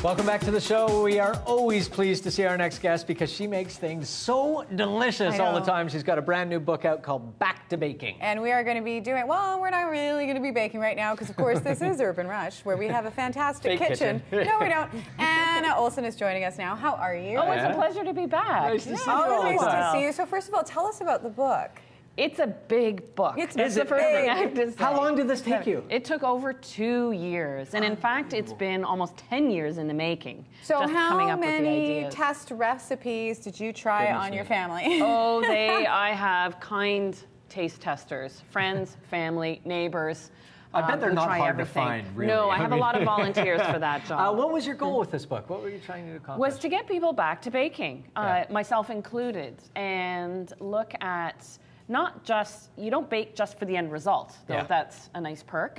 Welcome back to the show. We are always pleased to see our next guest because she makes things so delicious all the time. She's got a brand new book out called Back to Baking. And we are going to be doing, well, we're not really going to be baking right now because, of course, this is Urban Rush, where we have a fantastic kitchen. No, we don't. Anna Olson is joining us now. How are you? Oh, it's a pleasure to be back. Nice to see you all the Nice time. to see you. So first of all, tell us about the book. It's a big book. It's the first thing I have to say. How long did this take you? It took over 2 years. And in fact, it's been almost 10 years in the making. So just how coming up with the many ideas. test recipes did you try on your family? Oh, I have kind taste testers, friends, family, neighbors. I bet they're who not try hard everything. to find, really. No, I have a lot of volunteers for that job. What was your goal with this book? What were you trying to accomplish? Was to get people back to baking, myself included, and look at not just, you don't bake just for the end result, though that's a nice perk,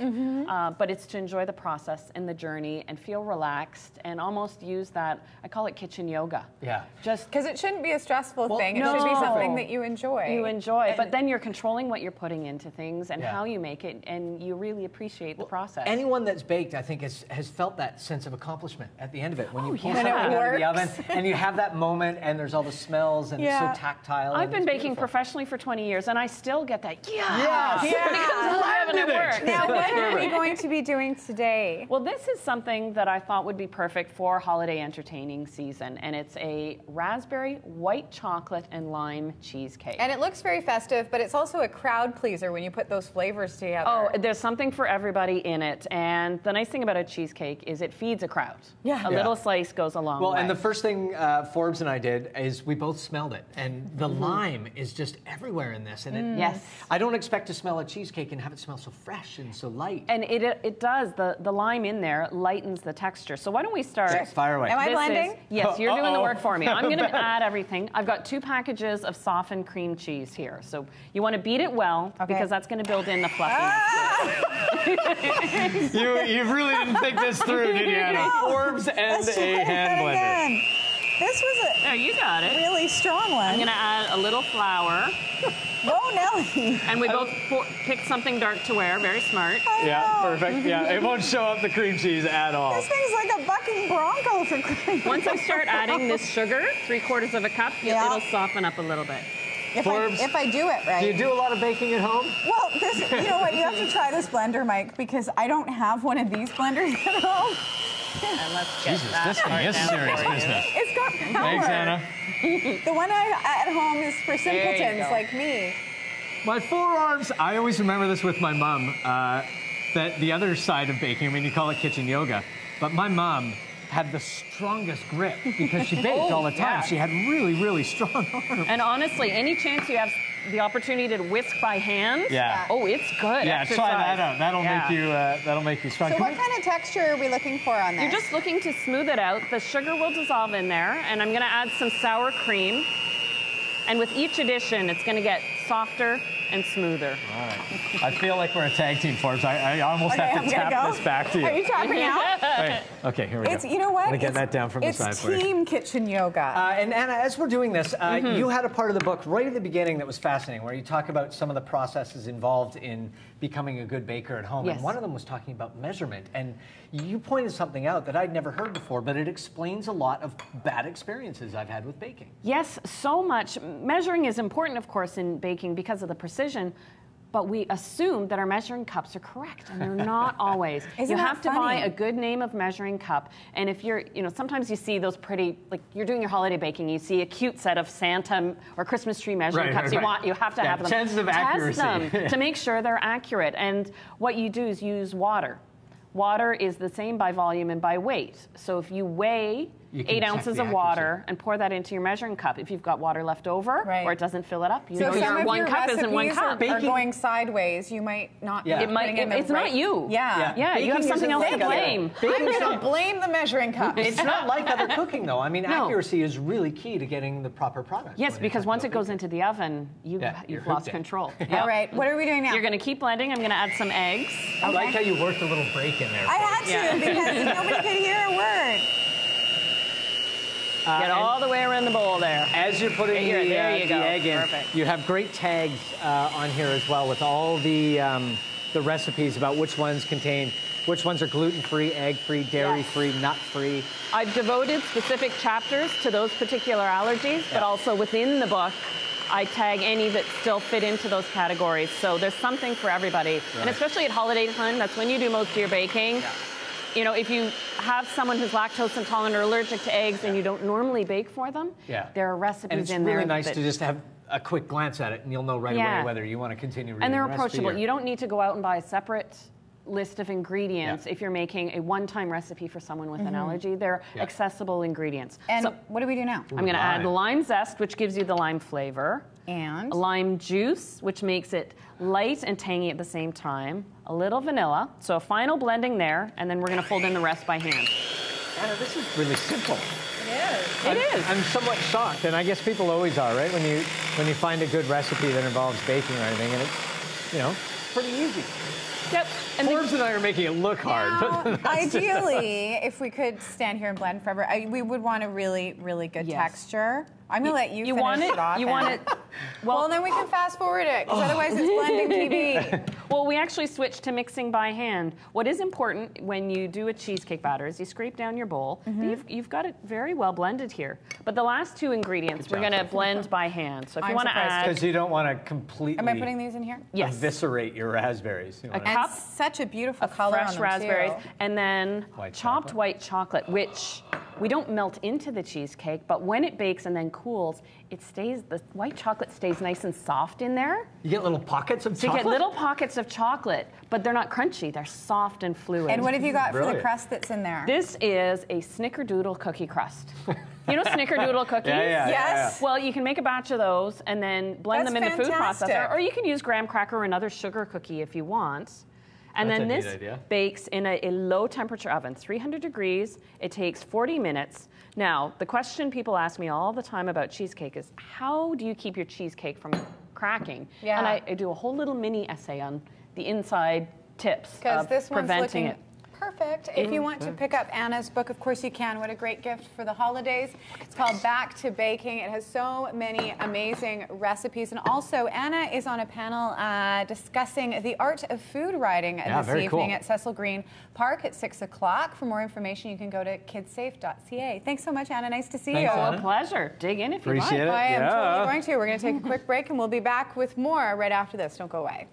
but it's to enjoy the process and the journey and feel relaxed and almost use that, I call it kitchen yoga. Yeah. Just Because it shouldn't be a stressful thing. It no. should be something that you enjoy. you enjoy, but then you're controlling what you're putting into things and Yeah. how you make it, and you really appreciate the process. Anyone that's baked, I think, has felt that sense of accomplishment at the end of it. When you pull yeah. something When it out of the works. oven and you have that moment and there's all the smells and it's so tactile. I've and been it's baking beautiful. professionally for 20 years, and I still get that, when it Yeah. comes alive and it works. Now, what are we going to be doing today? Well, this is something that I thought would be perfect for holiday entertaining season, and it's a raspberry, white chocolate, and lime cheesecake. And it looks very festive, but it's also a crowd pleaser when you put those flavors together. Oh, there's something for everybody in it, and the nice thing about a cheesecake is it feeds a crowd. Yeah. A little slice goes a long way. Well, and the first thing Forbes and I did is we both smelled it, and the lime is just everywhere in this. And it, Yes. I don't expect to smell a cheesecake and have it smell so fresh and so light. And it does, the lime in there lightens the texture. So why don't we start? Yes, fire away. Am I This blending? is- yes, you're doing the work for me. I'm going to Bet. add everything. I've got 2 packages of softened cream cheese here. So you want to beat it well because that's going to build in the fluffiness. You really didn't think this through, did you, Anna? Forbes and a hand blender. This was There, you got a it. really strong one. I'm going to add a little flour. Whoa, Nelly. And we both picked something dark to wear. Very smart. Yeah, perfect. Yeah, it won't show up the cream cheese at all. This thing's like a bucking bronco for cream. Once I start adding this sugar, 3/4 of a cup, it'll soften up a litome bit. Forbes, If I do it right. do you do a lot of baking at home? Well, this, you know what? You have to try this blender, Mike, because I don't have one of these blenders at home. And let's get Jesus, that this thing part is down serious for you. business. It's got power. Thanks, Anna. The one at home is for you simpletons go. like me. My forearms, I always remember this with my mom, that the other side of baking, I mean, you call it kitchen yoga, but my mom had the strongest grip because she baked all the time. yeah. She had really, really strong arms. And honestly, any chance you have the opportunity to whisk by hand, Yeah. oh, it's good. Yeah, exercise. try that out. That'll make you strong. So Can what we- kind of texture are we looking for on this? You're just looking to smooth it out. The sugar will dissolve in there, and I'm going to add some sour cream. And with each addition, it's going to get softer and smoother. All right. I feel like we're a tag team, Forbes. I almost have I'm to gonna tap go. this back to you. Are you tapping out? Right. Okay, here we It's, go. you know what? I'm gonna get that down from the it's side for you. team kitchen yoga. And Anna, as we're doing this, you had a part of the book right at the beginning that was fascinating, where you talk about some of the processes involved in becoming a good baker at home. Yes. And one of them was talking about measurement. And you pointed something out that I'd never heard before, but it explains a lot of bad experiences I've had with baking. Yes, so much. Measuring is important, of course, in baking because of the precision. But we assume that our measuring cups are correct, and they're not always. Isn't you that have to buy funny? a good name of measuring cup, and if you're, sometimes you see those pretty, like you're doing your holiday baking, you see a cute set of Santa or Christmas tree measuring cups. You have to have them. Chances of accuracy. Test them to make sure they're accurate, and what you do is use water. Water is the same by volume and by weight. So if you weigh You can 8 check ounces the of water and pour that into your measuring cup, if you've got water left over or it doesn't fill it up, you so know some your of one your cup isn't one recipes cup. are going sideways. You might not. Yeah. be It might. putting in the It's not right- you. Yeah. Yeah. You have Baking something isn't else to like other- blame. I'm going to blame the measuring cup. It's not like other cooking, though. I mean, No. accuracy is really key to getting the proper product. Yes, when because you're once it talking goes into the oven, you're you've hooked lost in. control. All right. What are we doing now? You're going to keep blending. I'm going to add some eggs. I like how you worked a little break in there. I had to Yeah. because nobody could hear a word. Get all the way around the bowl there. As you're putting Here, the there you go. egg in, Perfect. you have great tags on here as well with all the recipes about which ones contain which ones are gluten-free, egg-free, dairy-free, nut-free. I've devoted specific chapters to those particular allergies, but also within the book, I tag any that still fit into those categories. So there's something for everybody. Right. And especially at holiday time, that's when you do most of your baking. Yeah. You know, if you have someone who's lactose intolerant or allergic to eggs and you don't normally bake for them, there are recipes in there. And it's really nice to just have a quick glance at it and you'll know right away whether you want to continue reading and they're the approachable. recipe. You don't need to go out and buy a separate list of ingredients if you're making a one-time recipe for someone with an allergy. They're accessible ingredients. And so, what do we do now? I'm going to add lime zest, which gives you the lime flavor. And? Lime juice, which makes it light and tangy at the same time. A little vanilla. So a final blending there, and then we're going to fold in the rest by hand. Anna, this is really simple. It is. I'm somewhat shocked, and I guess people always are, right? When you find a good recipe that involves baking or anything, and it's, you know, pretty easy. Yep. And Forbes and I are making it look hard. But ideally, if we could stand here and blend forever, we would want a really, really good texture. I'm going to let you finish it off. You want it? Well, then we can fast forward it, because otherwise it's blending TV. Well, we actually switched to mixing by hand. What is important when you do a cheesecake batter is you scrape down your bowl. You've got it very well blended here. But the last two ingredients we're going to blend by hand. So if you want to add... Because you don't want to completely... Am I putting these in here? Yes. Eviscerate your raspberries. You know, and such a beautiful color fresh on them raspberries. too. And then chopped white chocolate, which we don't melt into the cheesecake, but when it bakes and then cools, the white chocolate stays nice and soft in there. You get little pockets of chocolate? So you get little pockets of chocolate, but they're not crunchy. They're soft and fluid. And what have you got for the crust that's in there? This is a snickerdoodle cookie crust. You know snickerdoodle cookies? Yes. Well, you can make a batch of those and then blend them in the food processor, or you can use graham cracker or another sugar cookie if you want. And then this bakes in a low temperature oven, 300 degrees. It takes 40 minutes. Now, the question people ask me all the time about cheesecake is, how do you keep your cheesecake from cracking? Yeah. And I do a whole little mini essay on the inside tips of this preventing it. Perfect. If you want to pick up Anna's book, of course you can. What a great gift for the holidays. It's called Back to Baking. It has so many amazing recipes. And also, Anna is on a panel discussing the art of food writing this evening at Cecil Green Park at 6 o'clock. For more information, you can go to kidsafe.ca. Thanks so much, Anna. Nice to see you. Oh, a pleasure. Dig in if you like. Appreciate it. I am totally going to. We're going to take a quick break, and we'll be back with more right after this. Don't go away.